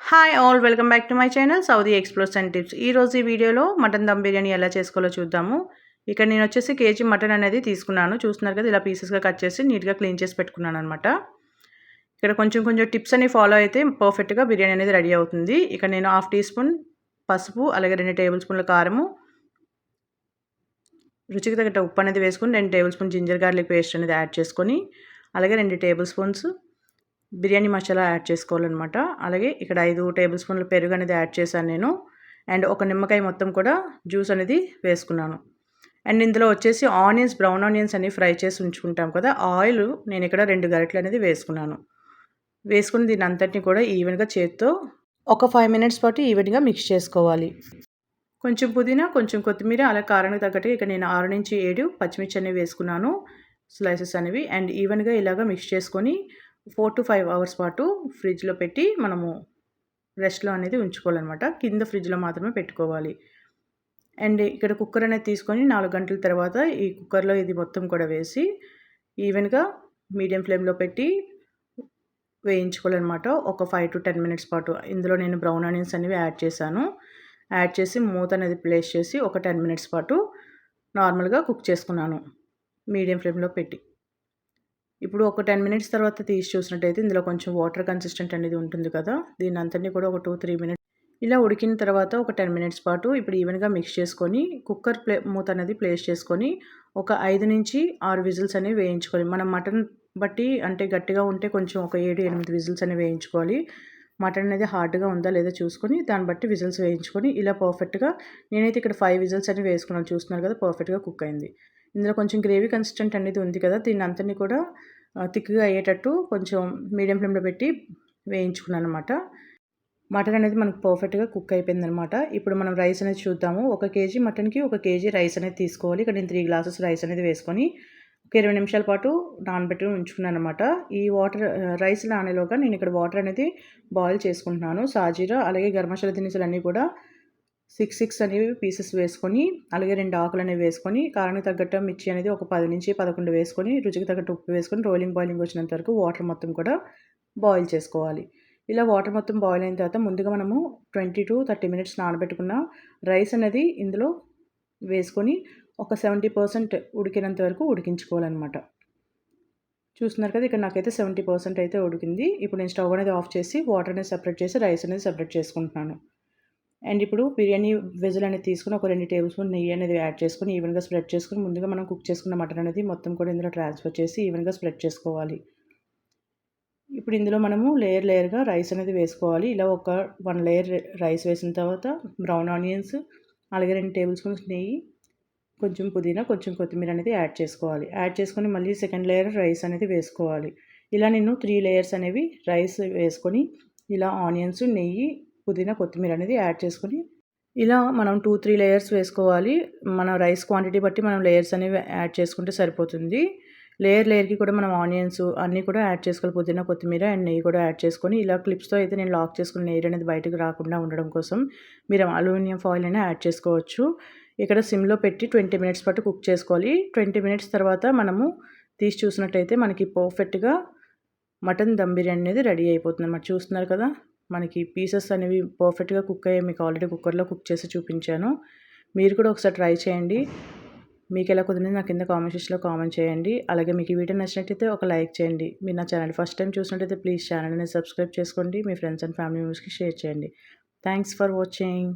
Hi all welcome back to my channel Saudi explores and tips. ఈరోజు ఈ వీడియోలో mutton dum biryani ఎలా చేసుకోవాలో చూద్దాము. ఇక్కడ నేను వచ్చేసి కేజీ మటన్ అనేది తీసుకున్నాను. చూస్తున్నారు కదా, ఇలా పీసెస్గా కట్ చేసి నీట్గా క్లీన్ చేసి పెట్టుకున్నాను అనమాట. ఇక్కడ కొంచెం టిప్స్ అని ఫాలో అయితే పర్ఫెక్ట్గా బిర్యానీ అనేది రెడీ అవుతుంది. ఇక్కడ నేను 1/2 టీ స్పూన్ పసుపు, అలాగే 2 టేబుల్ స్పూన్ల కారము, రుచికి తగ్గట్టు ఉప్పు అనేది వేసుకొని 2 tablespoon ginger garlic paste అనేది యాడ్ చేసుకొని, అలాగే 2 tablespoons biryani masala add చేసుకోవాలన్నమాట. అలాగే ఇక్కడ 5 టేబుల్ స్పూన్ల పెరుగు అనేది యాడ్ చేశాను నేను. అండ్ ఒక నిమ్మకాయ మొత్తం కూడా జ్యూస్ అనేది వేసుకున్నాను. అండ్ ఇందులో వచ్చేసి బ్రౌన్ ఆనియన్స్ అనేవి ఫ్రై చేసి ఉంచుకుంటాం కదా, ఆయిల్ నేను ఇక్కడ 2 గరిటెలు అనేది వేసుకున్నాను. వేసుకుని దీని అంతటిని కూడా ఈవెన్గా చేత్తో ఒక 5 మినిట్స్ పాటు ఈవెన్గా మిక్స్ చేసుకోవాలి. కొంచెం పుదీనా, కొంచెం కొత్తిమీర, అలా కారానికి తగ్గట్టుగా ఇక్కడ నేను 6 నుంచి 7 పచ్చిమిర్చి అనేవి వేసుకున్నాను, స్లైసెస్ అనేవి. అండ్ ఈవెన్గా ఇలాగా మిక్స్ చేసుకొని 4 to 5 అవర్స్ పాటు ఫ్రిడ్జ్లో పెట్టి మనము రెస్ట్లో అనేది ఉంచుకోవాలన్నమాట. కింద ఫ్రిడ్జ్లో మాత్రమే పెట్టుకోవాలి. అండ్ ఇక్కడ కుక్కర్ అనేది తీసుకొని 4 గంటల తర్వాత ఈ కుక్కర్లో ఇది మొత్తం కూడా వేసి ఈవెన్గా మీడియం ఫ్లేమ్లో పెట్టి వేయించుకోవాలన్నమాట. ఒక 5 to 10 మినిట్స్ పాటు. ఇందులో నేను బ్రౌన్ ఆనియన్స్ అనేవి యాడ్ చేశాను. యాడ్ చేసి మూత అనేది ప్లేస్ చేసి ఒక 10 మినిట్స్ పాటు నార్మల్గా కుక్ చేసుకున్నాను మీడియం ఫ్లేమ్లో పెట్టి. ఇప్పుడు ఒక 10 మినిట్స్ తర్వాత తీసి చూసినట్టయితే ఇందులో కొంచెం వాటర్ కన్సిస్టెంట్ అనేది ఉంటుంది కదా, దీన్ని అంతటినీ కూడా ఒక 2-3 మినిట్స్ ఇలా ఉడికిన తర్వాత ఒక 10 మినిట్స్ పాటు ఇప్పుడు ఈవెన్గా మిక్స్ చేసుకొని కుక్కర్ మూత అనేది ప్లేస్ చేసుకొని ఒక 5 నుంచి 6 విజిల్స్ అనేవి వేయించుకోవాలి. మనం మటన్ బట్టి అంటే గట్టిగా ఉంటే కొంచెం ఒక 7-8 విజిల్స్ అనేవి వేయించుకోవాలి. మటన్ అనేది హార్డ్గా ఉందా లేదా చూసుకొని దాన్ని బట్టి విజిల్స్ వేయించుకొని ఇలా పర్ఫెక్ట్గా నేనైతే ఇక్కడ 5 విజిల్స్ అనేవి వేసుకున్నాను. చూస్తున్నారు కదా, పర్ఫెక్ట్గా కుక్ అయింది. ఇందులో కొంచెం గ్రేవీ కన్సిస్టెంట్ అనేది ఉంది కదా, దీన్ని అంతని కూడా థిక్గా అయ్యేటట్టు కొంచెం మీడియం ఫ్లేమ్లో పెట్టి వేయించుకున్నాను అనమాట. మటన్ అనేది మనకు పర్ఫెక్ట్గా కుక్ అయిపోయిందనమాట. ఇప్పుడు మనం రైస్ అనేది చూద్దాము. 1 కేజీ మటన్కి 1 కేజీ రైస్ అనేది తీసుకోవాలి. ఇక్కడ నేను 3 గ్లాసెస్ రైస్ అనేది వేసుకొని ఒక 20 నిమిషాల పాటు నానబెట్టి ఉంచుకున్నాను అనమాట. ఈ రైస్ నానేలోగా నేను ఇక్కడ వాటర్ అనేది బాయిల్ చేసుకుంటున్నాను. సాజీరా అలాగే గరం మసాలా దినుసులు అన్నీ కూడా 6 అనేవి పీసెస్ వేసుకొని, అలాగే 2 ఆకులు అనేవి వేసుకొని, కారానికి తగ్గట్టు మిర్చి అనేది ఒక 10 నుంచి 11 వేసుకొని, రుచికి తగ్గట్టు ఉప్పు వేసుకొని బాయిలింగ్ వచ్చినంత వరకు వాటర్ మొత్తం కూడా బాయిల్ చేసుకోవాలి. ఇలా వాటర్ మొత్తం బాయిల్ అయిన తర్వాత ముందుగా మనము 20 to 30 మినిట్స్ నానబెట్టుకున్న రైస్ అనేది ఇందులో వేసుకొని ఒక 70% ఉడికినంత వరకు ఉడికించుకోవాలన్నమాట. చూస్తున్నారు కదా, ఇక్కడ నాకైతే 70% అయితే ఉడికింది. ఇప్పుడు నేను స్టవ్ అనేది ఆఫ్ చేసి వాటర్ అనేది సెపరేట్ చేసి రైస్ అనేది సెపరేట్ చేసుకుంటున్నాను. అండ్ ఇప్పుడు బిర్యానీ వెజిల్ అనేది తీసుకుని ఒక 2 టేబుల్ స్పూన్ నెయ్యి అనేది యాడ్ చేసుకొని ఈవెన్గా స్ప్రెడ్ చేసుకొని ముందుగా మనం కుక్ చేసుకున్న మటన్ అనేది మొత్తం కూడా ఇందులో ట్రాన్స్ఫర్ చేసి ఈవెన్గా స్ప్రెడ్ చేసుకోవాలి. ఇప్పుడు ఇందులో మనము లేయర్గా రైస్ అనేది వేసుకోవాలి. ఇలా ఒక 1 లేయర్ రైస్ వేసిన తర్వాత బ్రౌన్ ఆనియన్స్, అలాగే 2 టేబుల్ స్పూన్స్ నెయ్యి, కొంచెం పుదీనా, కొంచెం కొత్తిమీర అనేది యాడ్ చేసుకోవాలి. యాడ్ చేసుకొని మళ్ళీ సెకండ్ లేయర్ రైస్ అనేది వేసుకోవాలి. ఇలా నేను 3 లేయర్స్ అనేవి రైస్ వేసుకొని ఇలా ఆనియన్స్, నెయ్యి, పుదీనా, కొత్తిమీర అనేది యాడ్ చేసుకొని ఇలా మనం 2-3 లేయర్స్ వేసుకోవాలి. మన రైస్ క్వాంటిటీ బట్టి మనం లేయర్స్ అనేవి యాడ్ చేసుకుంటే సరిపోతుంది. లేయర్కి కూడా మనం ఆనియన్స్ అన్నీ కూడా యాడ్ చేసుకోవాలి. పుదీనా, కొత్తిమీర అండ్ నెయ్యి కూడా యాడ్ చేసుకొని ఇలా క్లిప్స్తో అయితే నేను లాక్ చేసుకుని నెయ్యి అనేది బయటకు రాకుండా ఉండడం కోసం మీరు అల్యూమినియం ఫాయిల్ అయినా యాడ్ చేసుకోవచ్చు. ఇక్కడ సిమ్లో పెట్టి 20 మినిట్స్ పాటు కుక్ చేసుకోవాలి. 20 మినిట్స్ తర్వాత మనము తీసి చూసినట్టయితే మనకి పర్ఫెక్ట్గా మటన్ దమ్ బిర్యానీ అనేది రెడీ అయిపోతుంది అన్నమాట. చూస్తున్నారు కదా, మనకి పీసెస్ అనేవి పర్ఫెక్ట్గా కుక్ అయ్యాయి. మీకు ఆల్రెడీ కుక్కర్లో కుక్ చేసి చూపించాను. మీరు కూడా ఒకసారి ట్రై చేయండి. మీకు ఎలా కుదిరింది నా కింద కామెంట్ సెక్షన్లో కామెంట్ చేయండి. అలాగే మీకు ఈ వీడియో నచ్చినట్టయితే ఒక లైక్ చేయండి. మీరు నా ఛానల్ ఫస్ట్ టైం చూసినట్టయితే ప్లీజ్ ఛానల్ని సబ్స్క్రైబ్ చేసుకోండి. మీ ఫ్రెండ్స్ అండ్ ఫ్యామిలీ మెంబర్స్కి షేర్ చేయండి. Thanks for watching.